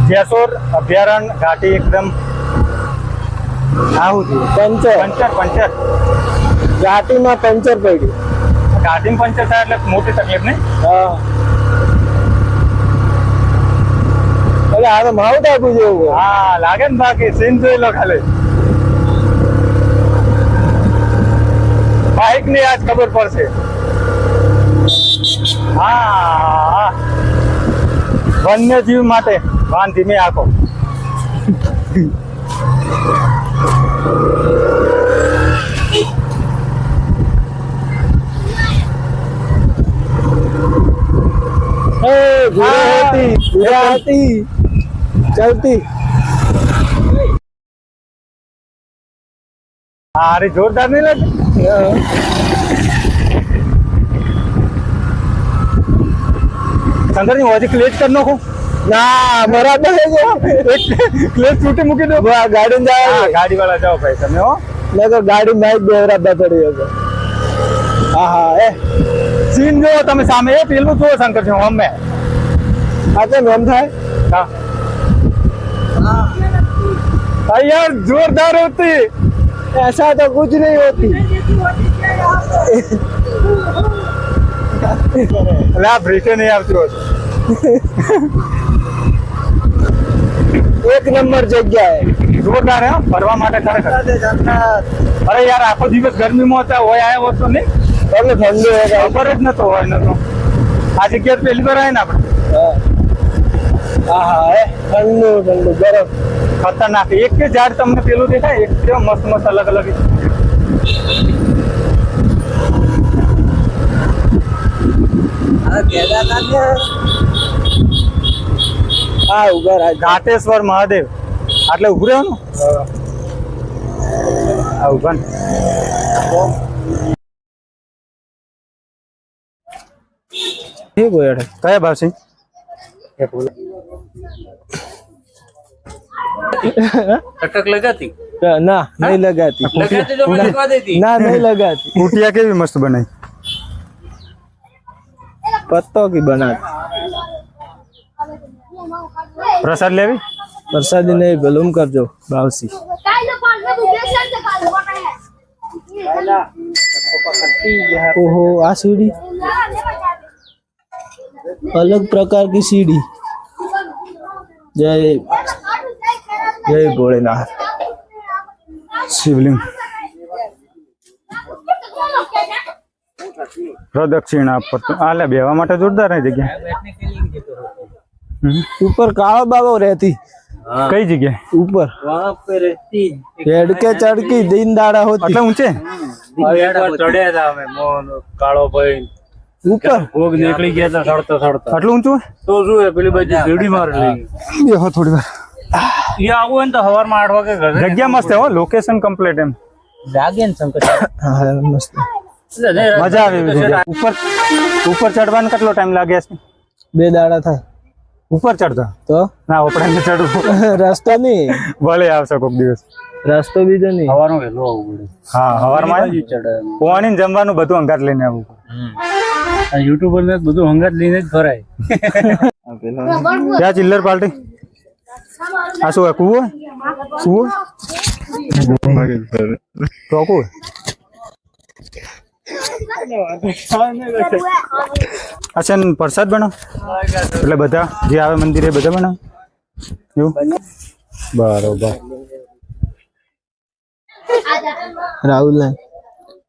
જેસોર અભયારણ્ય ઘાટી એકદમ આવું થયું પંચર ઘાટીમાં પંચર પડ્યું. ઘાટીમાં પંચર થાય એટલે મોટી તકલીફ નહીં. હા એટલે આ તો માઉન્ટ આબુ જેવું. હા લાગે ને બાકી સીન જોઈ લો ખાલી. બાઇક ની આજ ખબર પડશે. હા વન્યજીવ માટે વાન ધીમે આંખો. ગુજરાતી ચલતી. હા અરે જોરદાર નહીં લાગે. શંકરજી હજી ક્લેચ કરી નાખો. ના બરાબર ક્લેચ છૂટી મૂકી દો. ગાડી જાય. ગાડી વાળા જાઓ ભાઈ તમે. હો મેં તો ગાડી બાઈક બેવરાબા પડી હતો. હા હા એ સીન જો તમે સામે એ પેલું જુઓ શંકરજી અમે. આ તો એમ થાય. हाँ यार जोरदार होती. ऐसा तो कुछ नहीं होती. એટલે આ બ્રેકે નહીં આવતી હોતી. એક નંબર જગ્યા જોરદાર હે ફરવા માટે ખરેખર. અરે યાર આખો દિવસ ગરમીમાં હતા હોય આવ્યા હોત તો નહીં. તમને ઠંડુ ખબર જ નતો હોય નતો. આ જગ્યા પહેલી વાર આવે ને આપણે. હા હા એ ઠંડુ ઠંડુ બરફ ખતરનાક. એક કે ઝાડ તમને પેલું દેખાય એક કેવો મસ્ત મસ્ત અલગ અલગ. હા ઉભા રાખ. ઘાટેશ્વર મહાદેવ આટલે ઉભું રહેવાનું. હા ઉભા ને. ठीक हो यार. કયા ભાવ છે? टटक लगाती ना नहीं लगाती. लगाती तो मैं लगवा देती. ना नहीं लगाती. કુટિયા કેવી મસ્ત બનાવી. पत्तों की बनाती. પ્રસાદ લેવી. प्रसादी नहीं बलूम कर जो बावसी. ओहो आ सीढ़ी अलग प्रकार की सीढ़ी. जय जय भोलेनाथ. શિવલિંગ પ્રદક્ષિણા પર આલે બેવા માટે જોરદાર है જગ્યા. ऊपर काला बाबा रहती. કઈ જગ્યા? ऊपर वहाँ पे रहती. हेड के चढ़ की दिन दाड़ा होती. એટલે ઊંચે चढ़े था मैं मोहन कालो भाई ऊपर भोग निकली गया था सड़ता सड़ता. આટલું ઊંચું तो जो है पहली बार सीढ़ी मार ली. બેહો થોડી વાર. ये आવું ને તો હવારમાં 8 વાગે ઘરે જગ્યા મસ્ત હે હો. લોકેશન કમ્પ્લીટ એમ જાગે ને શંકર. हाँ मस्त. મજા આવે એવી જગ્યા. ઉપર ચડવાનો કેટલો ટાઈમ લાગે છે? बे दाड़ा था ઉપર ચડતા तो ના આપણે ને ચડવું. रास्ता नहीं. ભલે આવશે કોક દિવસ. रास्ता भी तो नहीं. હવારમાં વહેલો આવવું પડે. હા હવારમાં ચડે. પોણી ને જમવાનું બધું અંગાત લઈને આવવું. આ યુટ્યુબર ને બધું હંગાત લઈને જ ફરાય. ક્યાં ચિલ્લર પાર્ટી? આ શું કુવો? કુવો ટોકું અચ્છા પ્રસાદ બનાવ એટલે બધા જે આવે મંદિરે બધા બનાવ એવું બરોબર. राहुल है.